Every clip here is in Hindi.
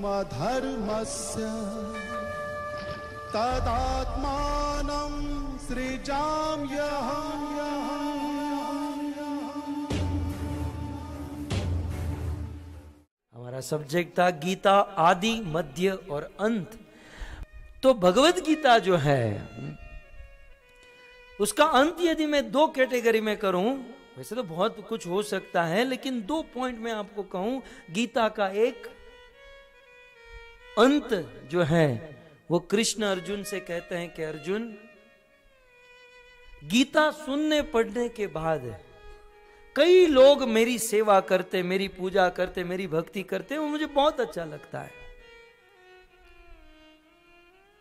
अधर्मस्य तदात्मानं सृजाम्यहम्। हमारा सब्जेक्ट था गीता आदि मध्य और अंत। तो भगवत गीता जो है उसका अंत यदि मैं दो कैटेगरी में करूं, वैसे तो बहुत कुछ हो सकता है, लेकिन 2 पॉइंट में आपको कहूं। गीता का एक अंत जो है वो कृष्ण अर्जुन से कहते हैं कि अर्जुन, गीता सुनने पढ़ने के बाद कई लोग मेरी सेवा करते, मेरी पूजा करते, मेरी भक्ति करते, वो मुझे बहुत अच्छा लगता है।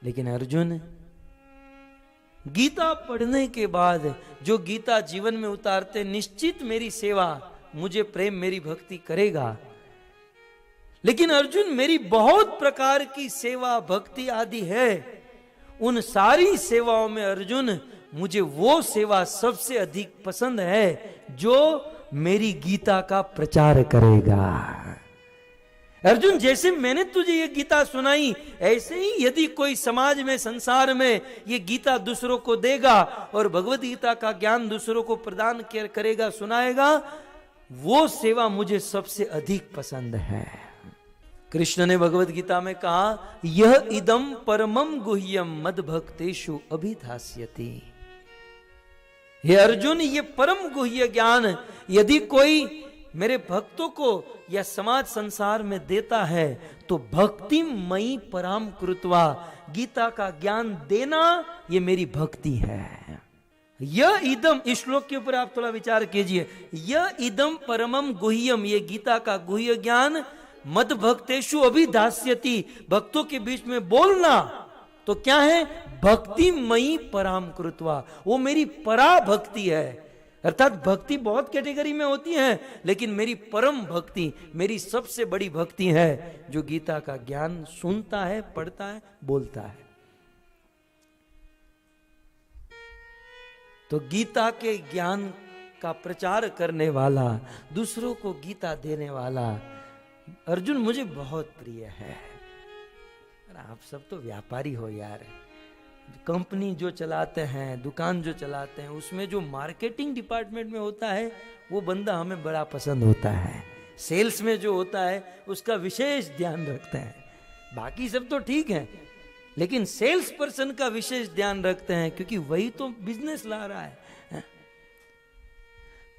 लेकिन अर्जुन, गीता पढ़ने के बाद जो गीता जीवन में उतारते, निश्चित मेरी सेवा, मुझे प्रेम, मेरी भक्ति करेगा। लेकिन अर्जुन, मेरी बहुत प्रकार की सेवा भक्ति आदि है। उन सारी सेवाओं में अर्जुन, मुझे वो सेवा सबसे अधिक पसंद है जो मेरी गीता का प्रचार करेगा। अर्जुन, जैसे मैंने तुझे ये गीता सुनाई, ऐसे ही यदि कोई समाज में, संसार में ये गीता दूसरों को देगा और भगवद गीता का ज्ञान दूसरों को प्रदान करेगा, सुनाएगा, वो सेवा मुझे सबसे अधिक पसंद है। कृष्ण ने भगवद गीता में कहा, यह इदम परमम गुह्यम मद भक्तेषु अभिधास्यति। हे अर्जुन, ये परम गुह्य ज्ञान यदि कोई मेरे भक्तों को या समाज संसार में देता है तो भक्ति मई पराम कृत्वा, गीता का ज्ञान देना ये मेरी भक्ति है। यह इदम, इस श्लोक के ऊपर आप थोड़ा विचार कीजिए। यह इदम परमम गुह्यम, ये गीता का गुह्य ज्ञान, मद भक्तेषु अभिधास्यति, भक्तों के बीच में बोलना तो क्या है, भक्ति मई पराम कृत्वा, वो मेरी परा भक्ति है। अर्थात भक्ति बहुत कैटेगरी में होती है, लेकिन मेरी परम भक्ति, मेरी सबसे बड़ी भक्ति है जो गीता का ज्ञान सुनता है, पढ़ता है, बोलता है। तो गीता के ज्ञान का प्रचार करने वाला, दूसरों को गीता देने वाला अर्जुन मुझे बहुत प्रिय है। आप सब तो व्यापारी हो यार, कंपनी जो चलाते हैं, दुकान जो चलाते हैं, उसमें जो मार्केटिंग डिपार्टमेंट में होता है वो बंदा हमें बड़ा पसंद होता है। सेल्स में जो होता है उसका विशेष ध्यान रखते हैं। बाकी सब तो ठीक है, लेकिन सेल्स पर्सन का विशेष ध्यान रखते हैं, क्योंकि वही तो बिजनेस ला रहा है।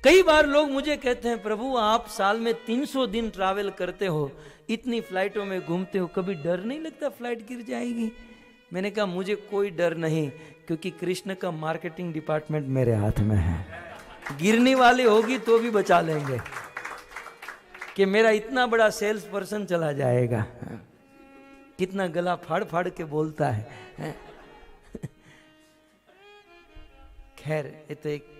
कई बार लोग मुझे कहते हैं, प्रभु आप साल में 300 दिन ट्रैवल करते हो, इतनी फ्लाइटों में घूमते हो, कभी डर नहीं लगता फ्लाइट गिर जाएगी? मैंने कहा मुझे कोई डर नहीं, क्योंकि कृष्ण का मार्केटिंग डिपार्टमेंट मेरे हाथ में है। गिरने वाली होगी तो भी बचा लेंगे कि मेरा इतना बड़ा सेल्स पर्सन चला जाएगा। कितना गला फाड़ फाड़ के बोलता है। खैर, ये तो एक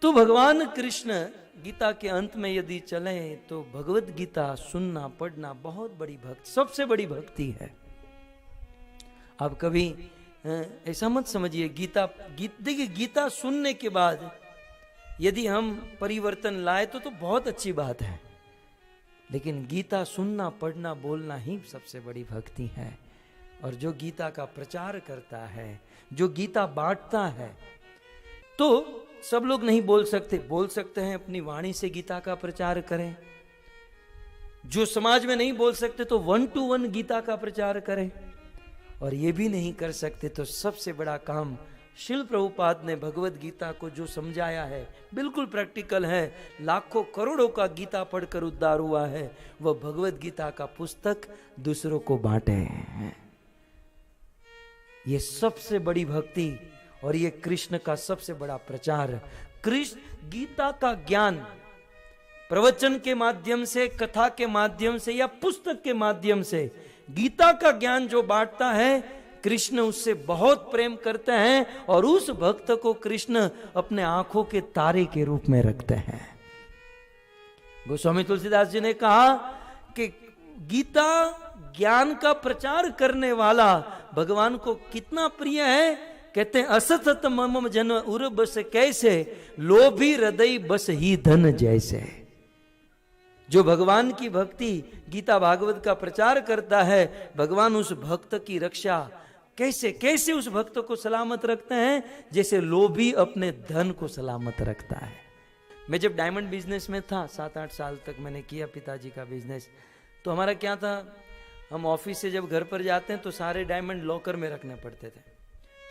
तो भगवान कृष्ण गीता के अंत में यदि चले तो भगवत गीता सुनना पढ़ना बहुत बड़ी भक्ति, सबसे बड़ी भक्ति है। आप कभी ऐसा मत समझिए देखिए गीता सुनने के बाद यदि हम परिवर्तन लाए तो बहुत अच्छी बात है, लेकिन गीता सुनना पढ़ना बोलना ही सबसे बड़ी भक्ति है। और जो गीता का प्रचार करता है, जो गीता बांटता है, तो सब लोग नहीं बोल सकते हैं अपनी वाणी से गीता का प्रचार करें। जो समाज में नहीं बोल सकते तो 1 to 1 गीता का प्रचार करें। और ये भी नहीं कर सकते तो सबसे बड़ा काम शिल प्रभुपाद ने भगवत गीता को जो समझाया है, बिल्कुल प्रैक्टिकल है। लाखों करोड़ों का गीता पढ़कर उद्धार हुआ है, वह भगवत गीता का पुस्तक दूसरों को बांटे। ये सबसे बड़ी भक्ति और ये कृष्ण का सबसे बड़ा प्रचार। कृष्ण गीता का ज्ञान प्रवचन के माध्यम से, कथा के माध्यम से या पुस्तक के माध्यम से, गीता का ज्ञान जो बांटता है, कृष्ण उससे बहुत प्रेम करते हैं और उस भक्त को कृष्ण अपने आंखों के तारे के रूप में रखते हैं। गोस्वामी तुलसीदास जी ने कहा कि गीता ज्ञान का प्रचार करने वाला भगवान को कितना प्रिय है। कहते हैं, असतत मम जन उर बस कैसे, लोभी हृदय बस ही धन जैसे। जो भगवान की भक्ति गीता भागवत का प्रचार करता है, भगवान उस भक्त की रक्षा कैसे कैसे उस भक्त को सलामत रखते हैं, जैसे लोभी अपने धन को सलामत रखता है। मैं जब डायमंड बिजनेस में था, 7-8 साल तक मैंने किया पिताजी का बिजनेस, तो हमारा क्या था, हम ऑफिस से जब घर पर जाते हैं तो सारे डायमंड लॉकर में रखने पड़ते थे।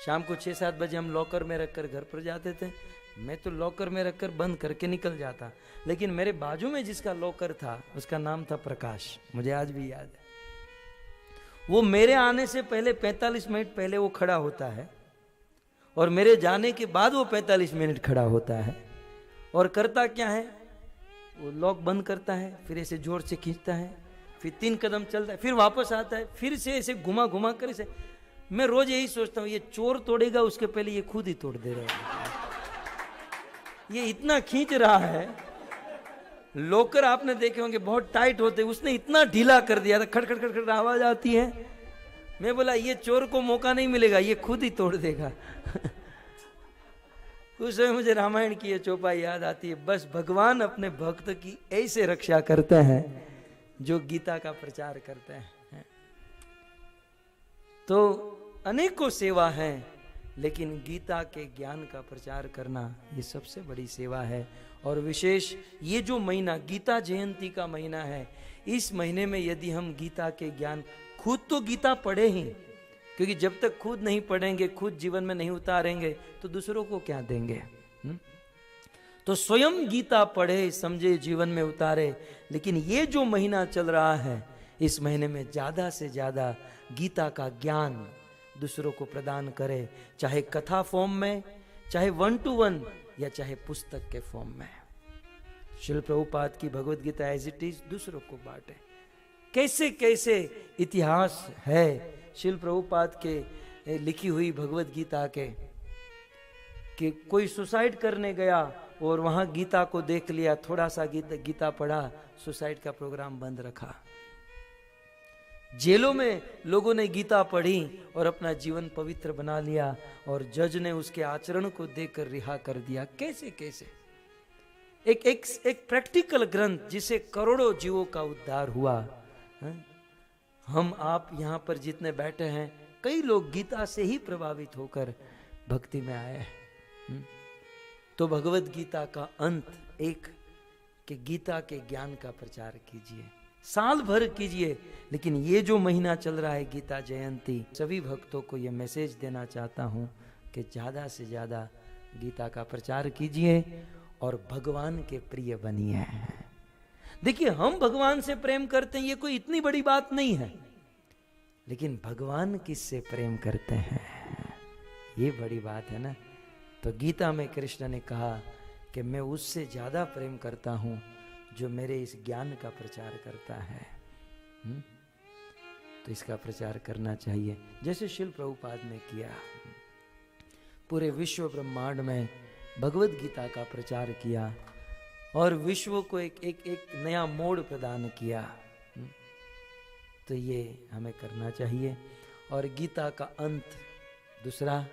शाम को 6-7 बजे हम लॉकर में रखकर घर पर जाते थे। मैं तो लॉकर में रखकर बंद करके निकल जाता, लेकिन मेरे बाजू में जिसका लॉकर था उसका नाम था प्रकाश, मुझे आज भी याद है। वो मेरे आने से पहले 45 मिनट पहले वो खड़ा होता है और मेरे जाने के बाद वो 45 मिनट खड़ा होता है। और करता क्या है, वो लॉक बंद करता है, फिर ऐसे जोर से खींचता है, फिर 3 कदम चलता है, फिर वापस आता है, फिर से ऐसे घुमा घुमा कर ऐसे। मैं रोज यही सोचता हूँ, ये चोर तोड़ेगा उसके पहले ये खुद ही तोड़ दे रहा है। ये इतना खींच रहा है, लॉकर आपने देखे होंगे बहुत टाइट होते, उसने इतना ढीला कर दिया था, खड़ खड़ खड़ खड़ आवाज आती है। मैं बोला ये चोर को मौका नहीं मिलेगा, ये खुद ही तोड़ देगा। उस समय मुझे रामायण की ये चौपाई याद आती है। बस भगवान अपने भक्त की ऐसे रक्षा करते हैं जो गीता का प्रचार करते हैं। तो अनेकों सेवा है, लेकिन गीता के ज्ञान का प्रचार करना ये सबसे बड़ी सेवा है। और विशेष ये जो महीना गीता जयंती का महीना है, इस महीने में यदि हम गीता के ज्ञान, खुद तो गीता पढ़े ही, क्योंकि जब तक खुद नहीं पढ़ेंगे, खुद जीवन में नहीं उतारेंगे तो दूसरों को क्या देंगे। तो स्वयं गीता पढ़े, समझे, जीवन में उतारे। लेकिन ये जो महीना चल रहा है, इस महीने में ज्यादा से ज्यादा गीता का ज्ञान दूसरों को प्रदान करे, चाहे कथा फॉर्म में, चाहे 1 to 1, या चाहे पुस्तक के फॉर्म में। श्रील प्रभुपाद की Bhagavad Gita as it is दूसरों को बांटे। कैसे कैसे इतिहास है श्रील प्रभुपाद के लिखी हुई भगवत गीता के, कि कोई सुसाइड करने गया और वहां गीता को देख लिया, थोड़ा सा गीता पढ़ा, सुसाइड का प्रोग्राम बंद रखा। जेलों में लोगों ने गीता पढ़ी और अपना जीवन पवित्र बना लिया, और जज ने उसके आचरण को देखकर रिहा कर दिया। कैसे कैसे एक प्रैक्टिकल ग्रंथ जिसे करोड़ों जीवों का उद्धार हुआ। हम आप यहाँ पर जितने बैठे हैं, कई लोग गीता से ही प्रभावित होकर भक्ति में आए हैं। तो भगवत गीता का अंत एक, कि गीता के ज्ञान का प्रचार कीजिए, साल भर कीजिए। लेकिन ये जो महीना चल रहा है गीता जयंती, सभी भक्तों को ये मैसेज देना चाहता हूं कि ज्यादा से ज्यादा गीता का प्रचार कीजिए और भगवान के प्रिय बनिए। देखिए, हम भगवान से प्रेम करते हैं, ये कोई इतनी बड़ी बात नहीं है, लेकिन भगवान किससे प्रेम करते हैं, ये बड़ी बात है ना। तो गीता में कृष्ण ने कहा कि मैं उससे ज्यादा प्रेम करता हूं जो मेरे इस ज्ञान का प्रचार करता है। तो इसका प्रचार करना चाहिए, जैसे श्रील प्रभुपाद ने किया। पूरे विश्व ब्रह्मांड में भगवत गीता का प्रचार किया और विश्व को एक नया मोड़ प्रदान किया। तो ये हमें करना चाहिए। और गीता का अंत दूसरा,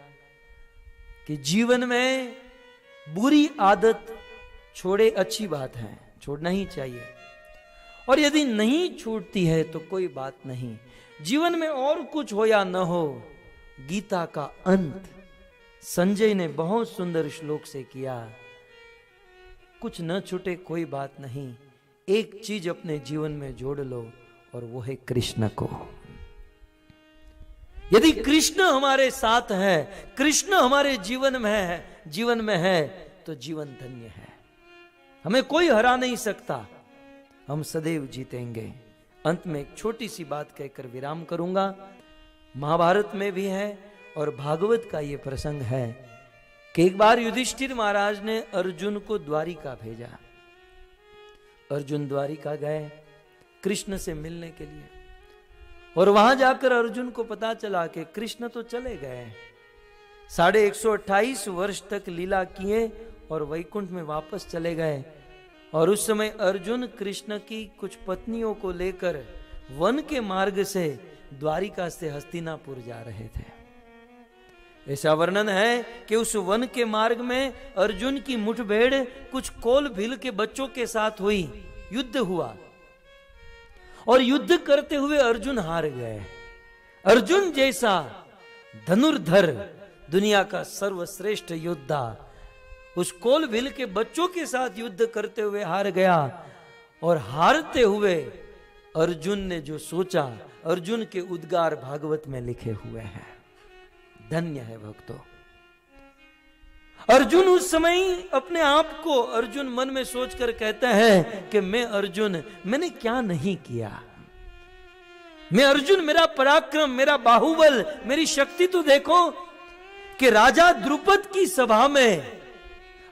कि जीवन में बुरी आदत छोड़े, अच्छी बात है, छोड़ना ही चाहिए। और यदि नहीं छूटती है तो कोई बात नहीं, जीवन में और कुछ हो या न हो, गीता का अंत संजय ने बहुत सुंदर श्लोक से किया। कुछ न छूटे कोई बात नहीं, एक चीज अपने जीवन में जोड़ लो, और वो है कृष्ण को। यदि कृष्ण हमारे साथ है, कृष्ण हमारे जीवन में है तो जीवन धन्य है। हमें कोई हरा नहीं सकता, हम सदैव जीतेंगे। अंत में एक छोटी सी बात कहकर विराम करूंगा। महाभारत में भी है और भागवत का ये प्रसंग है कि एक बार युधिष्ठिर महाराज ने अर्जुन को द्वारिका भेजा। अर्जुन द्वारिका गए कृष्ण से मिलने के लिए, और वहां जाकर अर्जुन को पता चला कि कृष्ण तो चले गए, 128 वर्ष तक लीला किए और वैकुंठ में वापस चले गए। और उस समय अर्जुन कृष्ण की कुछ पत्नियों को लेकर वन के मार्ग से द्वारिका से हस्तिनापुर जा रहे थे। ऐसा वर्णन है कि उस वन के मार्ग में अर्जुन की मुठभेड़ कुछ कोल भील के बच्चों के साथ हुई। युद्ध हुआ और युद्ध करते हुए अर्जुन हार गए। अर्जुन जैसा धनुर्धर, दुनिया का सर्वश्रेष्ठ योद्धा, उस कोलविल के बच्चों के साथ युद्ध करते हुए हार गया। और हारते हुए अर्जुन ने जो सोचा, अर्जुन के उद्गार भागवत में लिखे हुए हैं। धन्य है भक्तों। अर्जुन उस समय अपने आप को, अर्जुन मन में सोचकर कहता है कि मैं अर्जुन, मैंने क्या नहीं किया। मैं अर्जुन, मेरा पराक्रम, मेरा बाहुबल, मेरी शक्ति तो देखो कि राजा द्रुपद की सभा में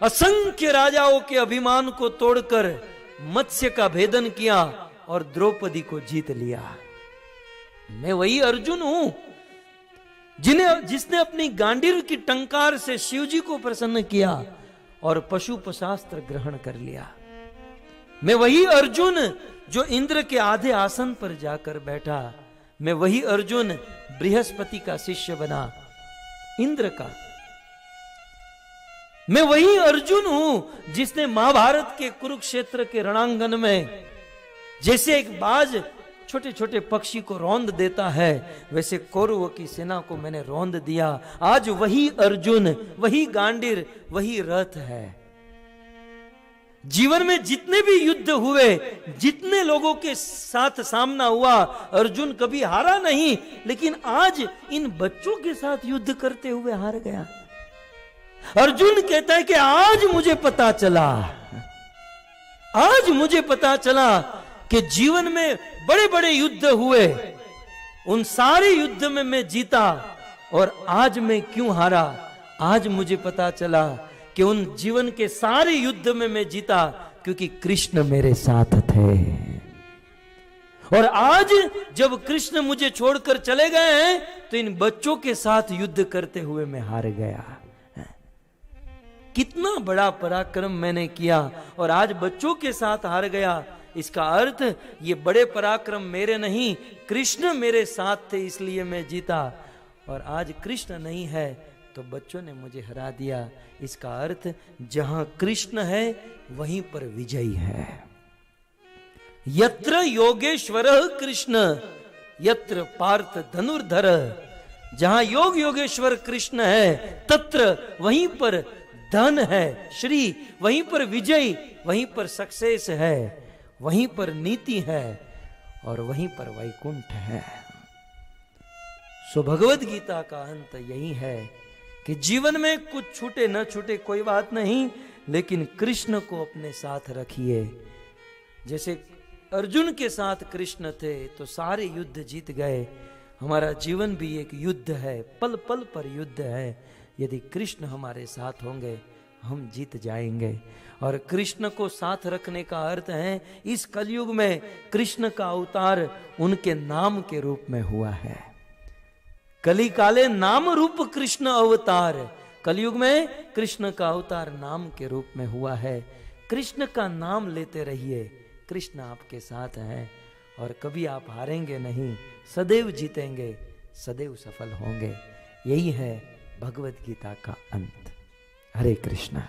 असंख्य राजाओं के अभिमान को तोड़कर मत्स्य का भेदन किया और द्रौपदी को जीत लिया। मैं वही अर्जुन हूं जिसने अपनी गांडीव की टंकार से शिवजी को प्रसन्न किया और पशुपशास्त्र ग्रहण कर लिया। मैं वही अर्जुन जो इंद्र के आधे आसन पर जाकर बैठा। मैं वही अर्जुन बृहस्पति का शिष्य बना, इंद्र का। मैं वही अर्जुन हूं जिसने महाभारत के कुरुक्षेत्र के रणांगन में जैसे एक बाज छोटे छोटे पक्षी को रौंद देता है, वैसे कौरवों की सेना को मैंने रौंद दिया। आज वही अर्जुन, वही गांडीव, वही रथ है। जीवन में जितने भी युद्ध हुए, जितने लोगों के साथ सामना हुआ, अर्जुन कभी हारा नहीं। लेकिन आज इन बच्चों के साथ युद्ध करते हुए हार गया। अर्जुन कहता है कि आज मुझे पता चला, आज मुझे पता चला कि जीवन में बड़े बड़े युद्ध हुए, उन सारे युद्ध में मैं जीता, और आज मैं क्यों हारा। आज मुझे पता चला कि उन जीवन के सारे युद्ध में मैं जीता क्योंकि कृष्ण मेरे साथ थे। और आज जब कृष्ण मुझे छोड़कर चले गए हैं तो इन बच्चों के साथ युद्ध करते हुए मैं हार गया। कितना बड़ा पराक्रम मैंने किया और आज बच्चों के साथ हार गया। इसका अर्थ ये बड़े पराक्रम मेरे नहीं, कृष्ण मेरे साथ थे इसलिए मैं जीता। और आज कृष्ण नहीं है तो बच्चों ने मुझे हरा दिया। इसका अर्थ जहां कृष्ण है वहीं पर विजयी है। यत्र योगेश्वरः कृष्ण यत्र पार्थ धनुर्धर। जहां योग योगेश्वर कृष्ण है तत्र वहीं पर धन है, श्री, वहीं पर विजय, वहीं पर सक्सेस है, वहीं पर नीति है और वहीं पर वैकुंठ है। सो भगवत गीता का अंत यही है कि जीवन में कुछ छूटे न छूटे कोई बात नहीं, लेकिन कृष्ण को अपने साथ रखिए। जैसे अर्जुन के साथ कृष्ण थे तो सारे युद्ध जीत गए। हमारा जीवन भी एक युद्ध है, पल पल पर युद्ध है। यदि कृष्ण हमारे साथ होंगे हम जीत जाएंगे। और कृष्ण को साथ रखने का अर्थ है इस कलयुग में कृष्ण का अवतार उनके नाम के रूप में हुआ है। कली काले नाम रूप कृष्ण अवतार। कलयुग में कृष्ण का अवतार नाम के रूप में हुआ है। कृष्ण का नाम लेते रहिए, कृष्ण आपके साथ हैं और कभी आप हारेंगे नहीं, सदैव जीतेंगे, सदैव सफल होंगे। यही है भगवत गीता का अंत। हरे कृष्णा।